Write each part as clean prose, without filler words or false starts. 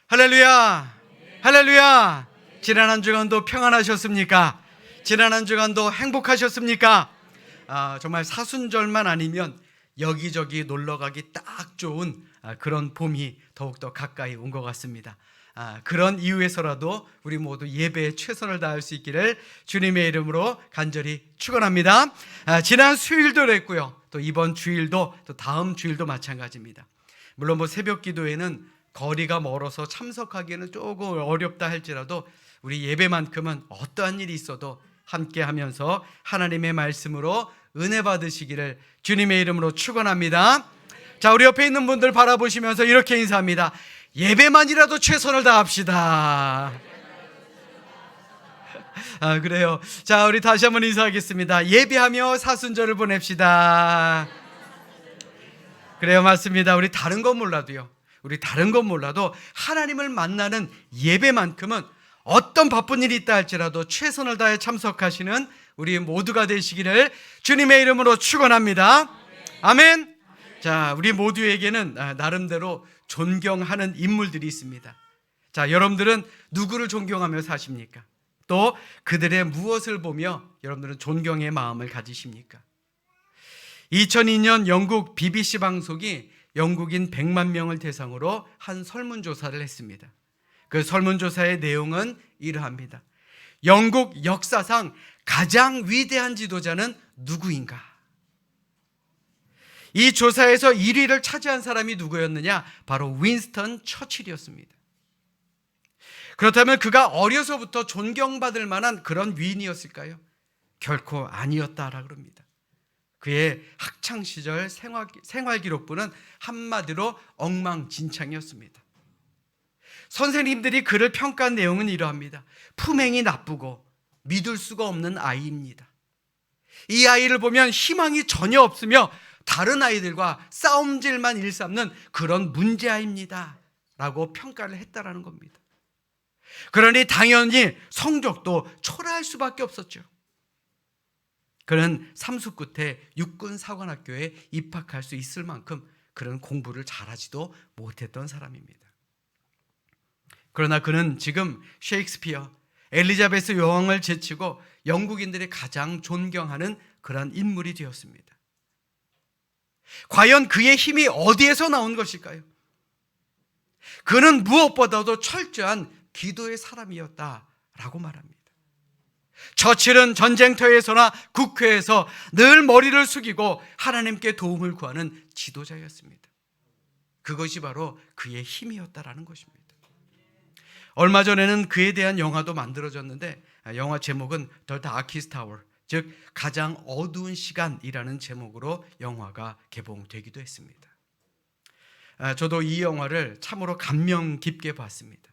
할렐루야, 할렐루야. 지난 한 주간도 평안하셨습니까? 지난 한 주간도 행복하셨습니까? 정말 사순절만 아니면 여기저기 놀러가기 딱 좋은 그런 봄이 더욱더 가까이 온 것 같습니다. 그런 이유에서라도 우리 모두 예배에 최선을 다할 수 있기를 주님의 이름으로 간절히 축원합니다. 지난 수요일도 그랬고요, 또 이번 주일도, 또 다음 주일도 마찬가지입니다. 물론 새벽 기도에는 거리가 멀어서 참석하기에는 조금 어렵다 할지라도 우리 예배만큼은 어떠한 일이 있어도 함께 하면서 하나님의 말씀으로 은혜 받으시기를 주님의 이름으로 축원합니다. 자, 우리 옆에 있는 분들 바라보시면서 이렇게 인사합니다. 예배만이라도 최선을 다합시다. 그래요. 자, 우리 다시 한번 인사하겠습니다. 예배하며 사순절을 보냅시다. 그래요, 맞습니다. 우리 다른 건 몰라도 하나님을 만나는 예배만큼은 어떤 바쁜 일이 있다 할지라도 최선을 다해 참석하시는 우리 모두가 되시기를 주님의 이름으로 축원합니다. 아멘. 자, 우리 모두에게는 나름대로 존경하는 인물들이 있습니다. 자, 여러분들은 누구를 존경하며 사십니까? 또 그들의 무엇을 보며 여러분들은 존경의 마음을 가지십니까? 2002년 영국 BBC 방송이 영국인 100만 명을 대상으로 한 설문조사를 했습니다. 그 설문조사의 내용은 이러합니다. 영국 역사상 가장 위대한 지도자는 누구인가? 이 조사에서 1위를 차지한 사람이 누구였느냐? 바로 윈스턴 처칠이었습니다. 그렇다면 그가 어려서부터 존경받을 만한 그런 위인이었을까요? 결코 아니었다라고 합니다. 그의 학창시절 생활기록부는 한마디로 엉망진창이었습니다. 선생님들이 그를 평가한 내용은 이러합니다. 품행이 나쁘고 믿을 수가 없는 아이입니다. 이 아이를 보면 희망이 전혀 없으며 다른 아이들과 싸움질만 일삼는 그런 문제아이입니다 라고 평가를 했다라는 겁니다. 그러니 당연히 성적도 초라할 수밖에 없었죠. 그는 삼수 끝에 육군사관학교에 입학할 수 있을 만큼 그런 공부를 잘하지도 못했던 사람입니다. 그러나 그는 지금 셰익스피어, 엘리자베스 여왕을 제치고 영국인들이 가장 존경하는 그런 인물이 되었습니다. 과연 그의 힘이 어디에서 나온 것일까요? 그는 무엇보다도 철저한 기도의 사람이었다라고 말합니다. 처칠은 전쟁터에서나 국회에서 늘 머리를 숙이고 하나님께 도움을 구하는 지도자였습니다. 그것이 바로 그의 힘이었다라는 것입니다. 얼마 전에는 그에 대한 영화도 만들어졌는데 영화 제목은 The Darkest Hour, 즉 가장 어두운 시간이라는 제목으로 영화가 개봉되기도 했습니다. 저도 이 영화를 참으로 감명 깊게 봤습니다.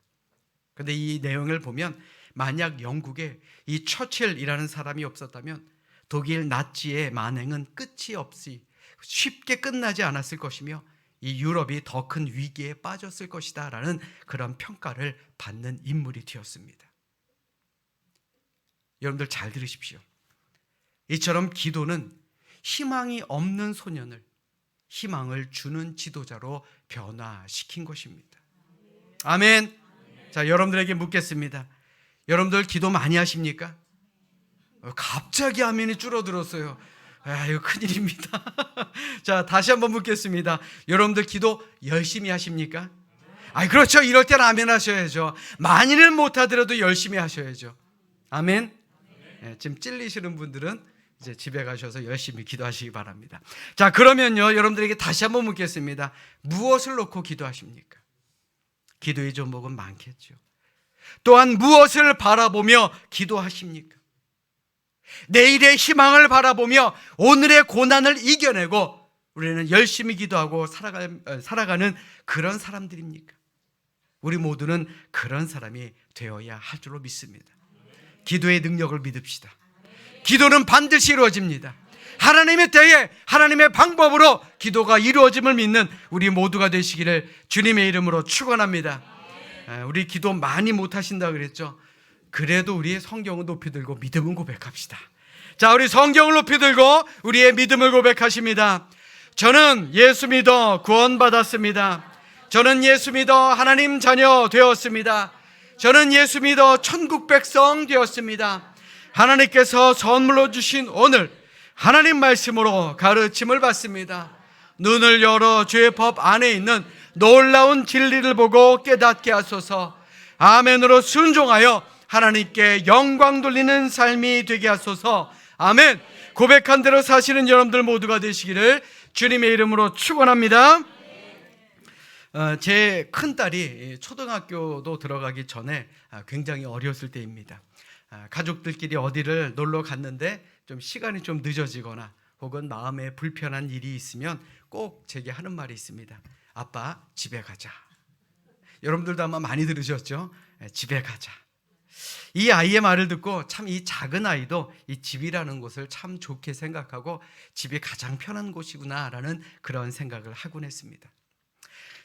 그런데 이 내용을 보면 만약 영국에 이 처칠이라는 사람이 없었다면 독일 나치의 만행은 끝이 없이 쉽게 끝나지 않았을 것이며 이 유럽이 더 큰 위기에 빠졌을 것이다 라는 그런 평가를 받는 인물이 되었습니다. 여러분들 잘 들으십시오. 이처럼 기도는 희망이 없는 소년을 희망을 주는 지도자로 변화시킨 것입니다. 아멘. 자, 여러분들에게 묻겠습니다. 여러분들 기도 많이 하십니까? 갑자기 아멘이 줄어들었어요. 이거 큰일입니다. 자, 다시 한번 묻겠습니다. 여러분들 기도 열심히 하십니까? 그렇죠. 이럴 때는 아멘 하셔야죠. 많이는 못하더라도 열심히 하셔야죠. 아멘. 지금 찔리시는 분들은 이제 집에 가셔서 열심히 기도하시기 바랍니다. 자, 그러면요, 여러분들에게 다시 한번 묻겠습니다. 무엇을 놓고 기도하십니까? 기도의 종목은 많겠죠. 또한 무엇을 바라보며 기도하십니까? 내일의 희망을 바라보며 오늘의 고난을 이겨내고 우리는 열심히 기도하고 살아가는 그런 사람들입니까? 우리 모두는 그런 사람이 되어야 할 줄로 믿습니다. 기도의 능력을 믿읍시다. 기도는 반드시 이루어집니다. 하나님의 때에 하나님의 방법으로 기도가 이루어짐을 믿는 우리 모두가 되시기를 주님의 이름으로 축원합니다. 우리 기도 많이 못하신다고 그랬죠. 그래도 우리의 성경은 높이 들고 믿음은 고백합시다. 자, 우리 성경을 높이 들고 우리의 믿음을 고백하십니다. 저는 예수 믿어 구원받았습니다. 저는 예수 믿어 하나님 자녀 되었습니다. 저는 예수 믿어 천국 백성 되었습니다. 하나님께서 선물로 주신 오늘 하나님 말씀으로 가르침을 받습니다. 눈을 열어 주의 법 안에 있는 놀라운 진리를 보고 깨닫게 하소서. 아멘으로 순종하여 하나님께 영광 돌리는 삶이 되게 하소서. 아멘. 고백한 대로 사시는 여러분들 모두가 되시기를 주님의 이름으로 축원합니다. 제 큰딸이 초등학교도 들어가기 전에 굉장히 어렸을 때입니다. 가족들끼리 어디를 놀러 갔는데 좀 시간이 좀 늦어지거나 혹은 마음에 불편한 일이 있으면 꼭 제게 하는 말이 있습니다. 아빠, 집에 가자. 여러분들도 아마 많이 들으셨죠? 집에 가자. 이 아이의 말을 듣고 참 이 작은 아이도 이 집이라는 곳을 참 좋게 생각하고 집이 가장 편한 곳이구나라는 그런 생각을 하곤 했습니다.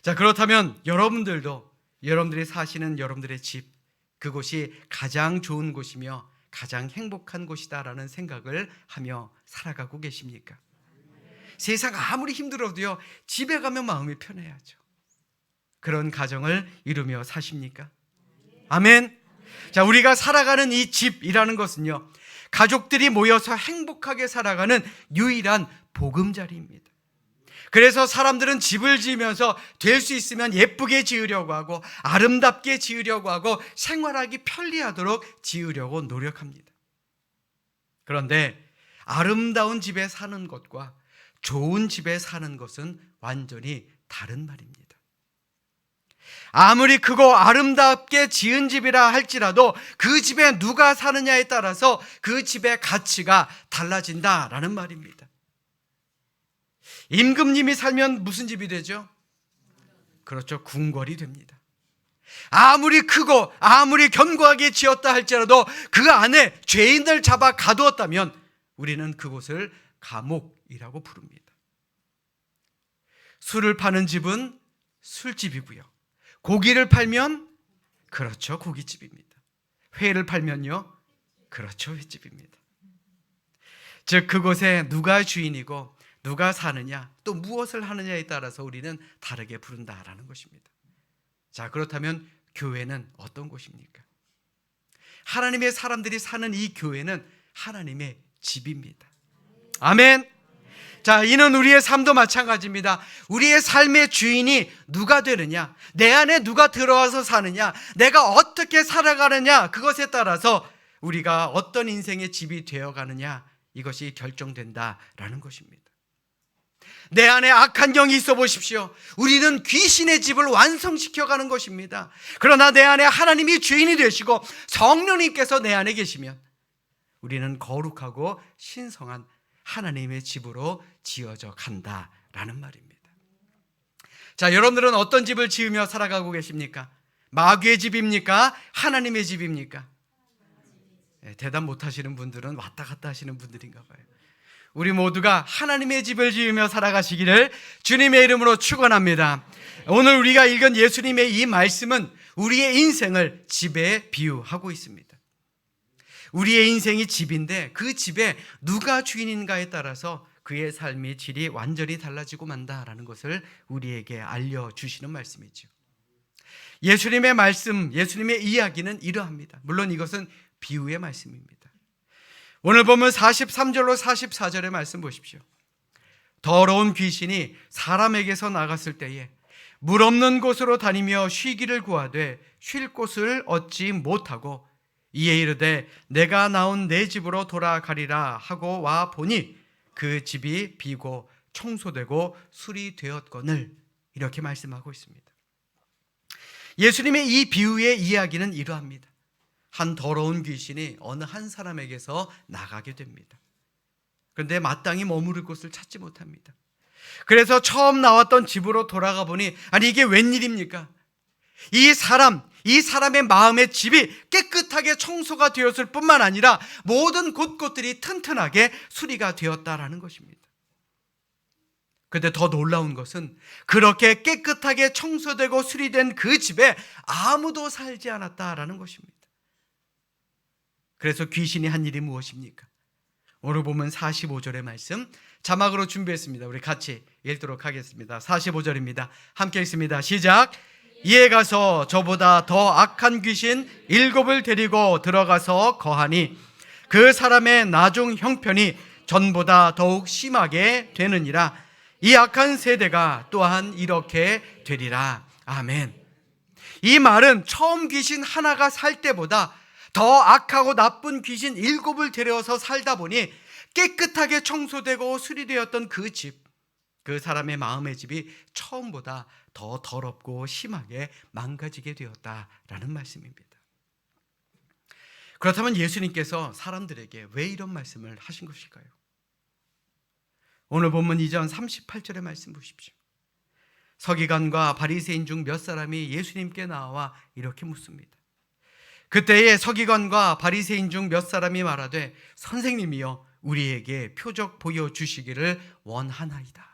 자, 그렇다면 여러분들도 여러분들이 사시는 여러분들의 집, 그곳이 가장 좋은 곳이며 가장 행복한 곳이다라는 생각을 하며 살아가고 계십니까? 세상 아무리 힘들어도요, 집에 가면 마음이 편해야죠. 그런 가정을 이루며 사십니까? 아멘. 자, 우리가 살아가는 이 집이라는 것은요, 가족들이 모여서 행복하게 살아가는 유일한 보금자리입니다. 그래서 사람들은 집을 지으면서 될 수 있으면 예쁘게 지으려고 하고 아름답게 지으려고 하고 생활하기 편리하도록 지으려고 노력합니다. 그런데 아름다운 집에 사는 것과 좋은 집에 사는 것은 완전히 다른 말입니다. 아무리 크고 아름답게 지은 집이라 할지라도 그 집에 누가 사느냐에 따라서 그 집의 가치가 달라진다라는 말입니다. 임금님이 살면 무슨 집이 되죠? 그렇죠, 궁궐이 됩니다. 아무리 크고 아무리 견고하게 지었다 할지라도 그 안에 죄인을 잡아 가두었다면 우리는 그곳을 감옥이라고 부릅니다. 술을 파는 집은 술집이고요, 고기를 팔면 그렇죠, 고깃집입니다. 회를 팔면요, 그렇죠, 횟집입니다. 즉 그곳에 누가 주인이고 누가 사느냐, 또 무엇을 하느냐에 따라서 우리는 다르게 부른다라는 것입니다. 자, 그렇다면 교회는 어떤 곳입니까? 하나님의 사람들이 사는 이 교회는 하나님의 집입니다. 아멘. 자, 이는 우리의 삶도 마찬가지입니다. 우리의 삶의 주인이 누가 되느냐, 내 안에 누가 들어와서 사느냐, 내가 어떻게 살아가느냐, 그것에 따라서 우리가 어떤 인생의 집이 되어가느냐, 이것이 결정된다라는 것입니다. 내 안에 악한 영이 있어 보십시오. 우리는 귀신의 집을 완성시켜가는 것입니다. 그러나 내 안에 하나님이 주인이 되시고 성령님께서 내 안에 계시면 우리는 거룩하고 신성한 하나님의 집으로 지어져 간다라는 말입니다. 자, 여러분들은 어떤 집을 지으며 살아가고 계십니까? 마귀의 집입니까? 하나님의 집입니까? 대답 못하시는 분들은 왔다 갔다 하시는 분들인가 봐요. 우리 모두가 하나님의 집을 지으며 살아가시기를 주님의 이름으로 축원합니다. 오늘 우리가 읽은 예수님의 이 말씀은 우리의 인생을 집에 비유하고 있습니다. 우리의 인생이 집인데 그 집에 누가 주인인가에 따라서 그의 삶의 질이 완전히 달라지고 만다라는 것을 우리에게 알려주시는 말씀이죠. 예수님의 말씀, 예수님의 이야기는 이러합니다. 물론 이것은 비유의 말씀입니다. 오늘 보면 43절로 44절의 말씀 보십시오. 더러운 귀신이 사람에게서 나갔을 때에 물 없는 곳으로 다니며 쉬기를 구하되 쉴 곳을 얻지 못하고 이에 이르되 내가 나온 내 집으로 돌아가리라 하고 와 보니 그 집이 비고 청소되고 수리되었거늘, 이렇게 말씀하고 있습니다. 예수님의 이 비유의 이야기는 이러합니다. 한 더러운 귀신이 어느 한 사람에게서 나가게 됩니다. 그런데 마땅히 머무를 곳을 찾지 못합니다. 그래서 처음 나왔던 집으로 돌아가 보니, 아니 이게 웬일입니까? 이 사람의 마음의 집이 깨끗하게 청소가 되었을 뿐만 아니라 모든 곳곳들이 튼튼하게 수리가 되었다라는 것입니다. 그런데 더 놀라운 것은 그렇게 깨끗하게 청소되고 수리된 그 집에 아무도 살지 않았다라는 것입니다. 그래서 귀신이 한 일이 무엇입니까? 오늘 보면 45절의 말씀 자막으로 준비했습니다. 우리 같이 읽도록 하겠습니다. 45절입니다. 함께 읽습니다. 시작. 이에 가서 저보다 더 악한 귀신 7을 데리고 들어가서 거하니 그 사람의 나중 형편이 전보다 더욱 심하게 되느니라. 이 악한 세대가 또한 이렇게 되리라. 아멘. 이 말은 처음 귀신 하나가 살 때보다 더 악하고 나쁜 귀신 7을 데려서 살다 보니 깨끗하게 청소되고 수리되었던 그 집, 그 사람의 마음의 집이 처음보다 더 더럽고 심하게 망가지게 되었다라는 말씀입니다. 그렇다면 예수님께서 사람들에게 왜 이런 말씀을 하신 것일까요? 오늘 본문 이전 38절의 말씀 보십시오. 서기관과 바리새인 중 몇 사람이 예수님께 나와 이렇게 묻습니다. 그때에 서기관과 바리새인 중 몇 사람이 말하되 선생님이여 우리에게 표적 보여주시기를 원하나이다.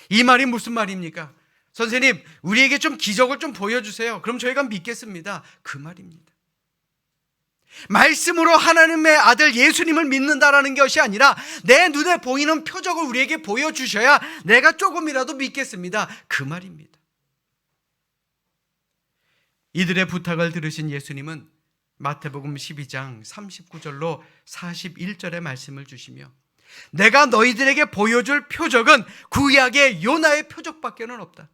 이 말이 무슨 말입니까? 선생님, 우리에게 좀 기적을 좀 보여주세요. 그럼 저희가 믿겠습니다. 그 말입니다. 말씀으로 하나님의 아들 예수님을 믿는다라는 것이 아니라 내 눈에 보이는 표적을 우리에게 보여주셔야 내가 조금이라도 믿겠습니다. 그 말입니다. 이들의 부탁을 들으신 예수님은 마태복음 12장 39절로 41절의 말씀을 주시며 내가 너희들에게 보여줄 표적은 구약의 요나의 표적밖에는 없다.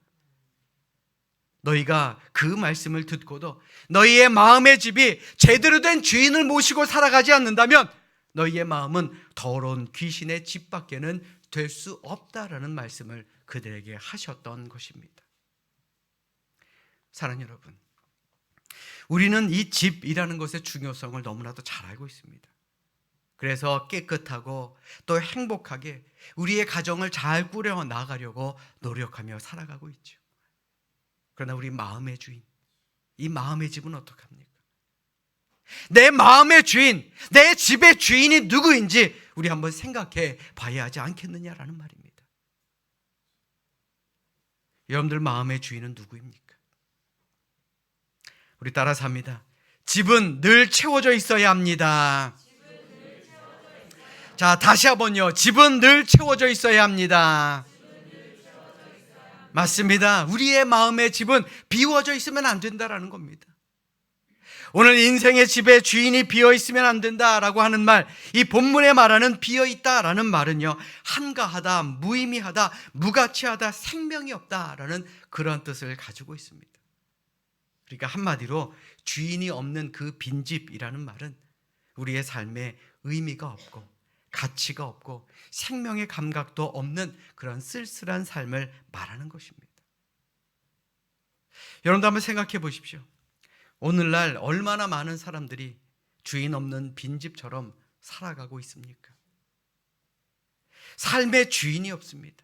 너희가 그 말씀을 듣고도 너희의 마음의 집이 제대로 된 주인을 모시고 살아가지 않는다면 너희의 마음은 더러운 귀신의 집밖에는 될 수 없다라는 말씀을 그들에게 하셨던 것입니다. 사랑하는 여러분, 우리는 이 집이라는 것의 중요성을 너무나도 잘 알고 있습니다. 그래서 깨끗하고 또 행복하게 우리의 가정을 잘 꾸려 나가려고 노력하며 살아가고 있죠. 그러나 우리 마음의 주인, 이 마음의 집은 어떡합니까? 내 마음의 주인, 내 집의 주인이 누구인지 우리 한번 생각해 봐야 하지 않겠느냐라는 말입니다. 여러분들 마음의 주인은 누구입니까? 우리 따라서 합니다. 집은 늘 채워져 있어야 합니다. 자, 다시 한번요. 집은 늘 채워져 있어야 합니다. 맞습니다. 우리의 마음의 집은 비워져 있으면 안 된다라는 겁니다. 오늘 인생의 집에 주인이 비어 있으면 안 된다라고 하는 말, 이 본문에 말하는 비어 있다라는 말은요, 한가하다, 무의미하다, 무가치하다, 생명이 없다라는 그런 뜻을 가지고 있습니다. 그러니까 한마디로 주인이 없는 그 빈집이라는 말은 우리의 삶에 의미가 없고 가치가 없고 생명의 감각도 없는 그런 쓸쓸한 삶을 말하는 것입니다. 여러분도 한번 생각해 보십시오. 오늘날 얼마나 많은 사람들이 주인 없는 빈집처럼 살아가고 있습니까? 삶의 주인이 없습니다.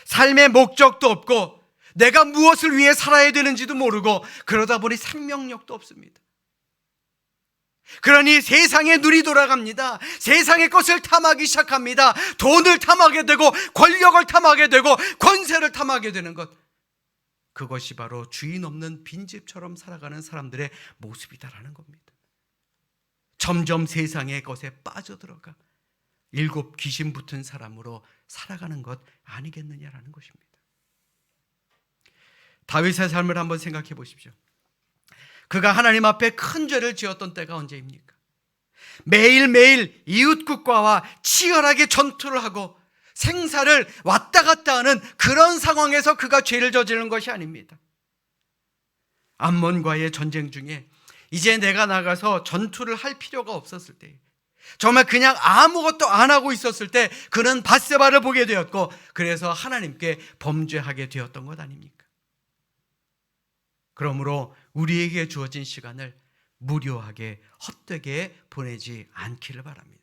삶의 목적도 없고 내가 무엇을 위해 살아야 되는지도 모르고 그러다 보니 생명력도 없습니다. 그러니 세상의 눈이 돌아갑니다. 세상의 것을 탐하기 시작합니다. 돈을 탐하게 되고 권력을 탐하게 되고 권세를 탐하게 되는 것, 그것이 바로 주인 없는 빈집처럼 살아가는 사람들의 모습이다라는 겁니다. 점점 세상의 것에 빠져들어가 7 귀신 붙은 사람으로 살아가는 것 아니겠느냐라는 것입니다. 다윗의 삶을 한번 생각해 보십시오. 그가 하나님 앞에 큰 죄를 지었던 때가 언제입니까? 매일매일 이웃국가와 치열하게 전투를 하고 생사를 왔다 갔다 하는 그런 상황에서 그가 죄를 저지른 것이 아닙니다. 암몬과의 전쟁 중에 이제 내가 나가서 전투를 할 필요가 없었을 때, 정말 그냥 아무것도 안 하고 있었을 때 그는 밧세바를 보게 되었고, 그래서 하나님께 범죄하게 되었던 것 아닙니까? 그러므로 우리에게 주어진 시간을 무료하게 헛되게 보내지 않기를 바랍니다.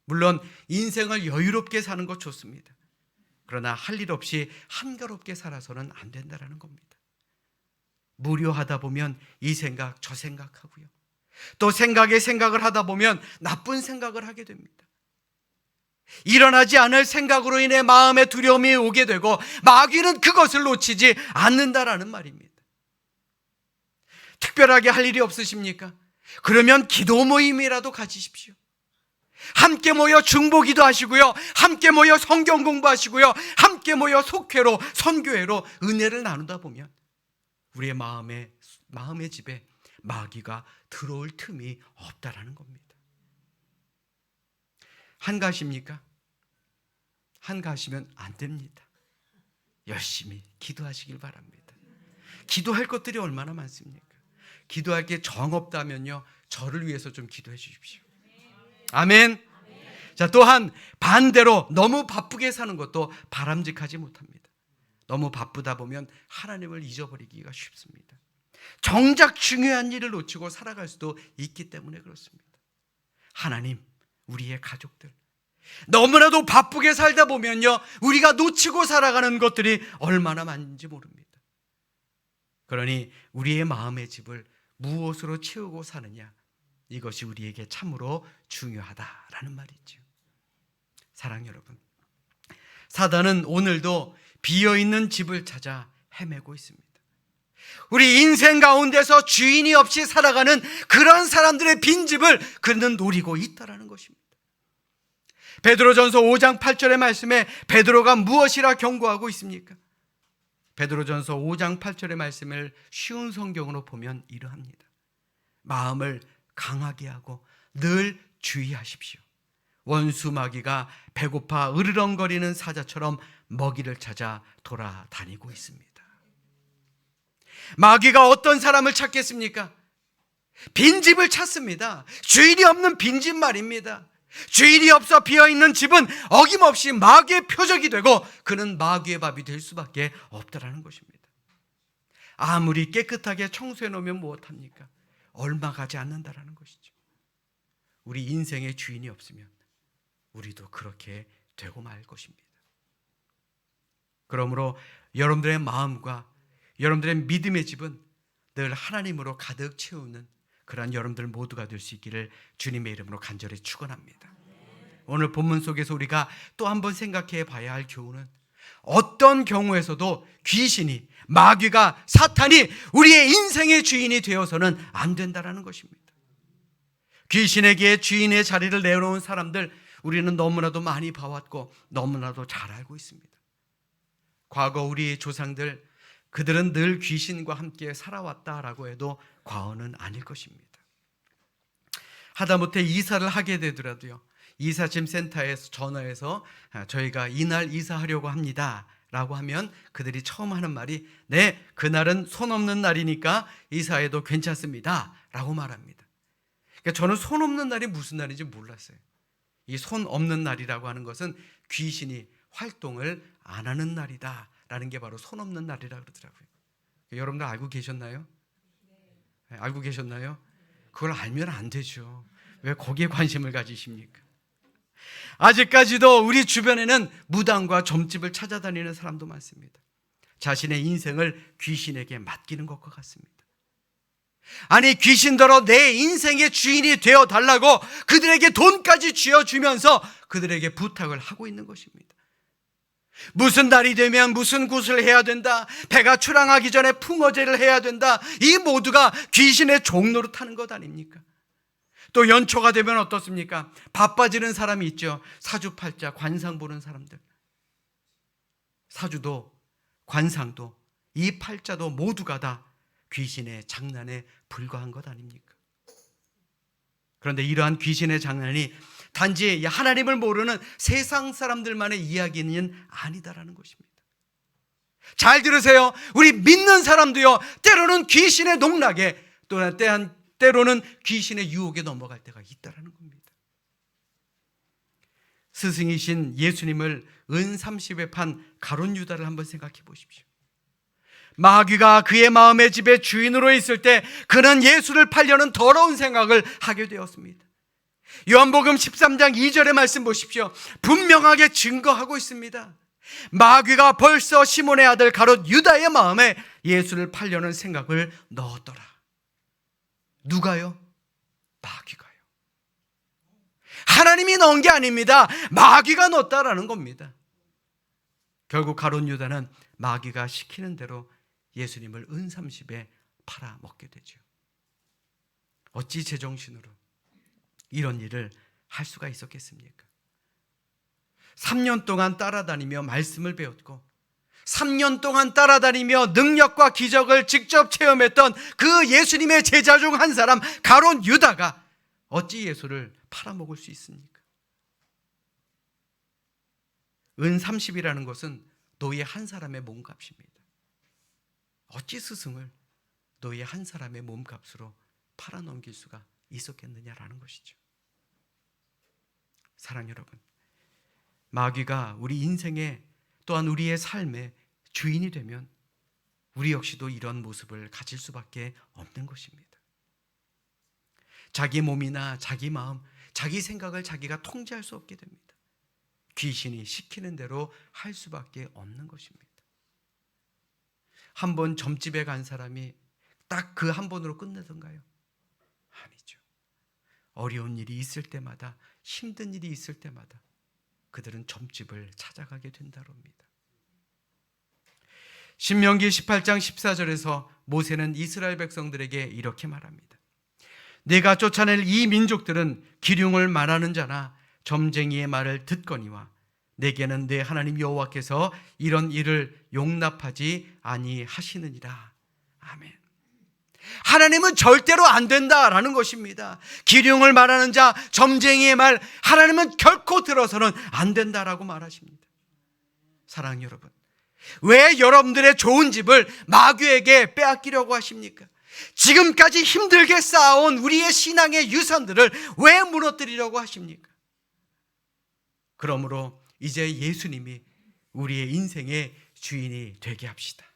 물론 인생을 여유롭게 사는 것 좋습니다. 그러나 할 일 없이 한가롭게 살아서는 안 된다는 겁니다. 무료하다 보면 이 생각 저 생각하고요, 또 생각에 생각을 하다 보면 나쁜 생각을 하게 됩니다. 일어나지 않을 생각으로 인해 마음에 두려움이 오게 되고 마귀는 그것을 놓치지 않는다라는 말입니다. 특별하게 할 일이 없으십니까? 그러면 기도 모임이라도 가지십시오. 함께 모여 중보기도 하시고요, 함께 모여 성경 공부하시고요, 함께 모여 속회로 선교회로 은혜를 나누다 보면 우리의 마음의 집에 마귀가 들어올 틈이 없다라는 겁니다. 한가하십니까? 한가하시면 안 됩니다. 열심히 기도하시길 바랍니다. 기도할 것들이 얼마나 많습니까? 기도할 게 정 없다면요, 저를 위해서 좀 기도해 주십시오. 아멘. 자, 또한 반대로 너무 바쁘게 사는 것도 바람직하지 못합니다. 너무 바쁘다 보면 하나님을 잊어버리기가 쉽습니다. 정작 중요한 일을 놓치고 살아갈 수도 있기 때문에 그렇습니다. 하나님, 우리의 가족들, 너무나도 바쁘게 살다 보면요, 우리가 놓치고 살아가는 것들이 얼마나 많은지 모릅니다. 그러니 우리의 마음의 집을 무엇으로 채우고 사느냐, 이것이 우리에게 참으로 중요하다라는 말이죠. 사랑 여러분, 사단은 오늘도 비어있는 집을 찾아 헤매고 있습니다. 우리 인생 가운데서 주인이 없이 살아가는 그런 사람들의 빈집을 그는 노리고 있다라는 것입니다. 베드로전서 5장 8절의 말씀에 베드로가 무엇이라 경고하고 있습니까? 베드로전서 5장 8절의 말씀을 쉬운 성경으로 보면 이러합니다. 마음을 강하게 하고 늘 주의하십시오. 원수 마귀가 배고파 으르렁거리는 사자처럼 먹이를 찾아 돌아다니고 있습니다. 마귀가 어떤 사람을 찾겠습니까? 빈집을 찾습니다. 주인이 없는 빈집 말입니다. 주인이 없어 비어있는 집은 어김없이 마귀의 표적이 되고 그는 마귀의 밥이 될 수밖에 없다라는 것입니다. 아무리 깨끗하게 청소해 놓으면 무엇합니까? 얼마 가지 않는다라는 것이죠. 우리 인생의 주인이 없으면 우리도 그렇게 되고 말 것입니다. 그러므로 여러분들의 마음과 여러분들의 믿음의 집은 늘 하나님으로 가득 채우는 그러한 여러분들 모두가 될 수 있기를 주님의 이름으로 간절히 축원합니다. 오늘 본문 속에서 우리가 또 한번 생각해 봐야 할 교훈은 어떤 경우에서도 귀신이, 마귀가, 사탄이 우리의 인생의 주인이 되어서는 안 된다라는 것입니다. 귀신에게 주인의 자리를 내놓은 사람들 우리는 너무나도 많이 봐왔고 너무나도 잘 알고 있습니다. 과거 우리의 조상들, 그들은 늘 귀신과 함께 살아왔다라고 해도 과언은 아닐 것입니다. 하다못해 이사를 하게 되더라도요, 이사짐 센터에서 전화해서 저희가 이날 이사하려고 합니다 라고 하면 그들이 처음 하는 말이 네, 그날은 손 없는 날이니까 이사해도 괜찮습니다 라고 말합니다. 그러니까 저는 손 없는 날이 무슨 날인지 몰랐어요. 이 손 없는 날이라고 하는 것은 귀신이 활동을 안 하는 날이다 라는 게 바로 손 없는 날이라고 그러더라고요. 여러분들 알고 계셨나요? 알고 계셨나요? 그걸 알면 안 되죠. 왜 거기에 관심을 가지십니까? 아직까지도 우리 주변에는 무당과 점집을 찾아다니는 사람도 많습니다. 자신의 인생을 귀신에게 맡기는 것과 같습니다. 아니, 귀신더러 내 인생의 주인이 되어달라고 그들에게 돈까지 쥐어주면서 그들에게 부탁을 하고 있는 것입니다. 무슨 날이 되면 무슨 굿을 해야 된다, 배가 출항하기 전에 풍어제를 해야 된다, 이 모두가 귀신의 종로로 타는 것 아닙니까? 또 연초가 되면 어떻습니까? 바빠지는 사람이 있죠. 사주팔자, 관상 보는 사람들. 사주도 관상도 이 팔자도 모두가 다 귀신의 장난에 불과한 것 아닙니까? 그런데 이러한 귀신의 장난이 단지 하나님을 모르는 세상 사람들만의 이야기는 아니다라는 것입니다. 잘 들으세요. 우리 믿는 사람도요, 때로는 귀신의 농락에, 또는 때로는 귀신의 유혹에 넘어갈 때가 있다라는 겁니다. 스승이신 예수님을 은 30에 판 가룟 유다를 한번 생각해 보십시오. 마귀가 그의 마음의 집의 주인으로 있을 때 그는 예수를 팔려는 더러운 생각을 하게 되었습니다. 요한복음 13장 2절의 말씀 보십시오. 분명하게 증거하고 있습니다. 마귀가 벌써 시몬의 아들 가룟 유다의 마음에 예수를 팔려는 생각을 넣었더라. 누가요? 마귀가요. 하나님이 넣은 게 아닙니다. 마귀가 넣었다라는 겁니다. 결국 가룟 유다는 마귀가 시키는 대로 예수님을 은 30에 팔아먹게 되죠. 어찌 제정신으로 이런 일을 할 수가 있었겠습니까? 3년 동안 따라다니며 말씀을 배웠고 3년 동안 따라다니며 능력과 기적을 직접 체험했던 그 예수님의 제자 중 한 사람 가룟 유다가 어찌 예수를 팔아먹을 수 있습니까? 은 30이라는 것은 노예 한 사람의 몸값입니다. 어찌 스승을 노예 한 사람의 몸값으로 팔아넘길 수가 있었겠느냐라는 것이죠. 사랑 여러분, 마귀가 우리 인생에 또한 우리의 삶의 주인이 되면 우리 역시도 이런 모습을 가질 수밖에 없는 것입니다. 자기 몸이나 자기 마음, 자기 생각을 자기가 통제할 수 없게 됩니다. 귀신이 시키는 대로 할 수밖에 없는 것입니다. 한 번 점집에 간 사람이 딱 그 한 번으로 끝내던가요? 아니죠. 어려운 일이 있을 때마다, 힘든 일이 있을 때마다 그들은 점집을 찾아가게 된다고 합니다. 신명기 18장 14절에서 모세는 이스라엘 백성들에게 이렇게 말합니다. 내가 쫓아낼 이 민족들은 기륭을 말하는 자나 점쟁이의 말을 듣거니와 내게는 내 하나님 여호와께서 이런 일을 용납하지 아니하시느니라. 아멘. 하나님은 절대로 안 된다라는 것입니다. 기륭을 말하는 자, 점쟁이의 말, 하나님은 결코 들어서는 안 된다라고 말하십니다. 사랑하는 여러분, 왜 여러분들의 좋은 집을 마귀에게 빼앗기려고 하십니까? 지금까지 힘들게 쌓아온 우리의 신앙의 유산들을 왜 무너뜨리려고 하십니까? 그러므로 이제 예수님이 우리의 인생의 주인이 되게 합시다.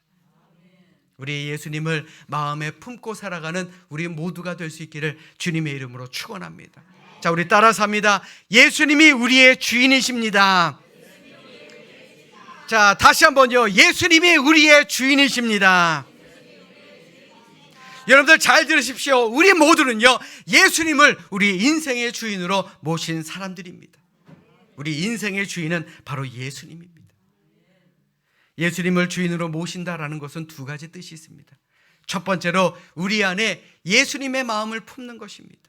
우리 예수님을 마음에 품고 살아가는 우리 모두가 될 수 있기를 주님의 이름으로 축원합니다. 자, 우리 따라서 합니다. 예수님이 우리의 주인이십니다. 자, 다시 한번요. 예수님이 우리의 주인이십니다. 여러분들 잘 들으십시오. 우리 모두는요, 예수님을 우리 인생의 주인으로 모신 사람들입니다. 우리 인생의 주인은 바로 예수님입니다. 예수님을 주인으로 모신다라는 것은 두 가지 뜻이 있습니다. 첫 번째로 우리 안에 예수님의 마음을 품는 것입니다.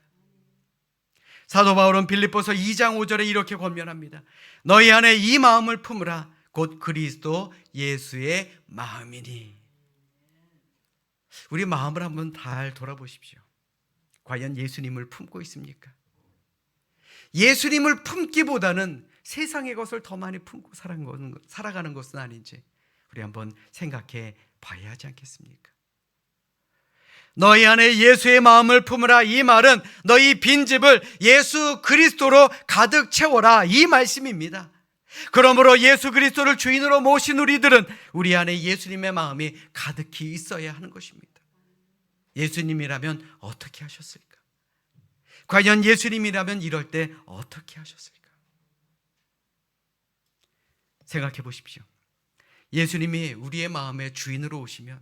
사도 바울은 빌립보서 2장 5절에 이렇게 권면합니다. 너희 안에 이 마음을 품으라. 곧 그리스도 예수의 마음이니. 우리 마음을 한번 잘 돌아보십시오. 과연 예수님을 품고 있습니까? 예수님을 품기보다는 세상의 것을 더 많이 품고 살아가는 것은 아닌지 우리 한번 생각해 봐야 하지 않겠습니까? 너희 안에 예수의 마음을 품으라. 이 말은 너희 빈집을 예수 그리스도로 가득 채워라, 이 말씀입니다. 그러므로 예수 그리스도를 주인으로 모신 우리들은 우리 안에 예수님의 마음이 가득히 있어야 하는 것입니다. 예수님이라면 어떻게 하셨을까? 과연 예수님이라면 이럴 때 어떻게 하셨을까? 생각해 보십시오. 예수님이 우리의 마음의 주인으로 오시면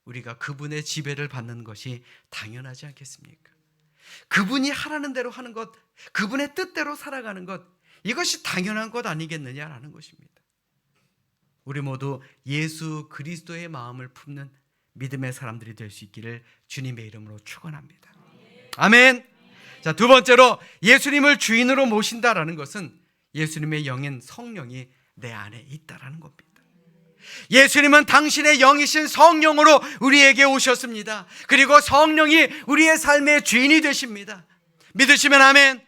우리가 그분의 지배를 받는 것이 당연하지 않겠습니까? 그분이 하라는 대로 하는 것, 그분의 뜻대로 살아가는 것, 이것이 당연한 것 아니겠느냐라는 것입니다. 우리 모두 예수 그리스도의 마음을 품는 믿음의 사람들이 될 수 있기를 주님의 이름으로 축원합니다. 아멘. 자, 두 번째로 예수님을 주인으로 모신다라는 것은 예수님의 영인 성령이 내 안에 있다라는 겁니다. 예수님은 당신의 영이신 성령으로 우리에게 오셨습니다. 그리고 성령이 우리의 삶의 주인이 되십니다. 믿으시면 아멘.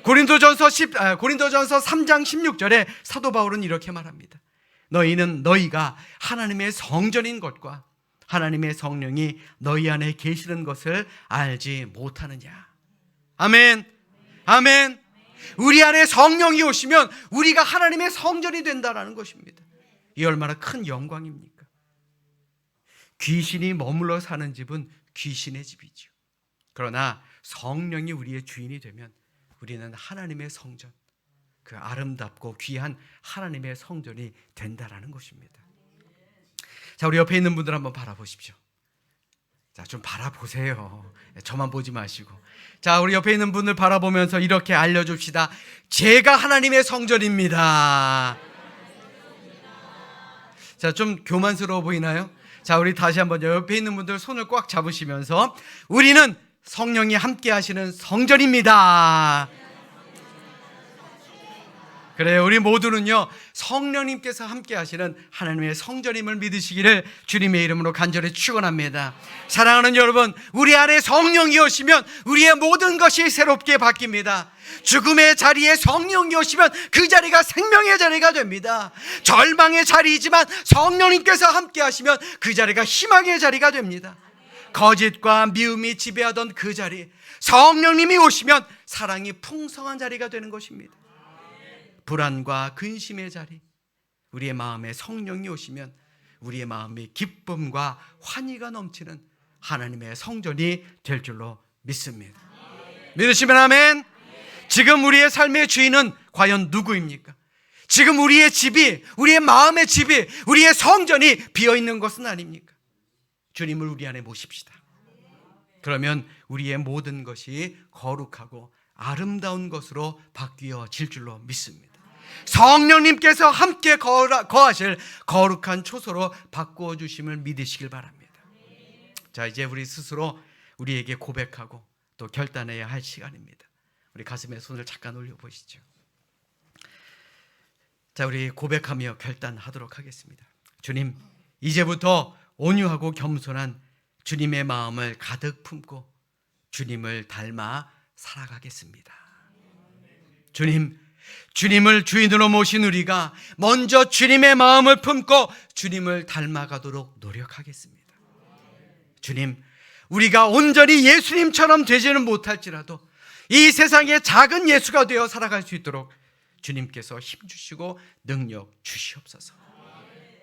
고린도전서 3장 16절에 사도 바울은 이렇게 말합니다. 너희는 너희가 하나님의 성전인 것과 하나님의 성령이 너희 안에 계시는 것을 알지 못하느냐. 아멘. 아멘. 우리 안에 성령이 오시면 우리가 하나님의 성전이 된다는 것입니다. 이 얼마나 큰 영광입니까? 귀신이 머물러 사는 집은 귀신의 집이죠. 그러나 성령이 우리의 주인이 되면 우리는 하나님의 성전, 그 아름답고 귀한 하나님의 성전이 된다라는 것입니다. 자, 우리 옆에 있는 분들 한번 바라보십시오. 자, 좀 바라보세요. 저만 보지 마시고. 자, 우리 옆에 있는 분을 바라보면서 이렇게 알려줍시다. 제가 하나님의 성전입니다. 자, 좀 교만스러워 보이나요? 자, 우리 다시 한번 옆에 있는 분들 손을 꽉 잡으시면서 우리는 성령이 함께 하시는 성전입니다. 그래요. 우리 모두는요, 성령님께서 함께 하시는 하나님의 성전임을 믿으시기를 주님의 이름으로 간절히 축원합니다. 사랑하는 여러분, 우리 안에 성령이 오시면 우리의 모든 것이 새롭게 바뀝니다. 죽음의 자리에 성령이 오시면 그 자리가 생명의 자리가 됩니다. 절망의 자리이지만 성령님께서 함께 하시면 그 자리가 희망의 자리가 됩니다. 거짓과 미움이 지배하던 그 자리, 성령님이 오시면 사랑이 풍성한 자리가 되는 것입니다. 불안과 근심의 자리, 우리의 마음에 성령이 오시면 우리의 마음이 기쁨과 환희가 넘치는 하나님의 성전이 될 줄로 믿습니다. 믿으시면 아멘. 지금 우리의 삶의 주인은 과연 누구입니까? 지금 우리의 집이, 우리의 마음의 집이, 우리의 성전이 비어있는 것은 아닙니까? 주님을 우리 안에 모십시다. 그러면 우리의 모든 것이 거룩하고 아름다운 것으로 바뀌어질 줄로 믿습니다. 성령님께서 함께 거하실 거룩한 초소로 바꾸어 주심을 믿으시길 바랍니다. 자, 이제 우리 스스로 우리에게 고백하고 또 결단해야 할 시간입니다. 우리 가슴에 손을 잠깐 올려보시죠. 자, 우리 고백하며 결단하도록 하겠습니다. 주님, 이제부터 온유하고 겸손한 주님의 마음을 가득 품고 주님을 닮아 살아가겠습니다. 주님을 주인으로 모신 우리가 먼저 주님의 마음을 품고 주님을 닮아가도록 노력하겠습니다. 주님, 우리가 온전히 예수님처럼 되지는 못할지라도 이 세상의 작은 예수가 되어 살아갈 수 있도록 주님께서 힘주시고 능력 주시옵소서.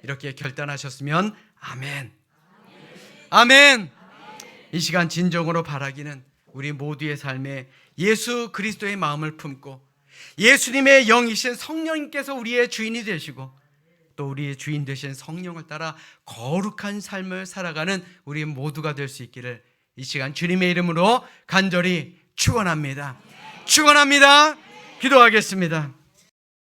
이렇게 결단하셨으면 아멘. 아멘. 이 시간 진정으로 바라기는 우리 모두의 삶에 예수 그리스도의 마음을 품고 예수님의 영이신 성령님께서 우리의 주인이 되시고 또 우리의 주인 되신 성령을 따라 거룩한 삶을 살아가는 우리 모두가 될 수 있기를 이 시간 주님의 이름으로 간절히 축원합니다. 축원합니다. 기도하겠습니다.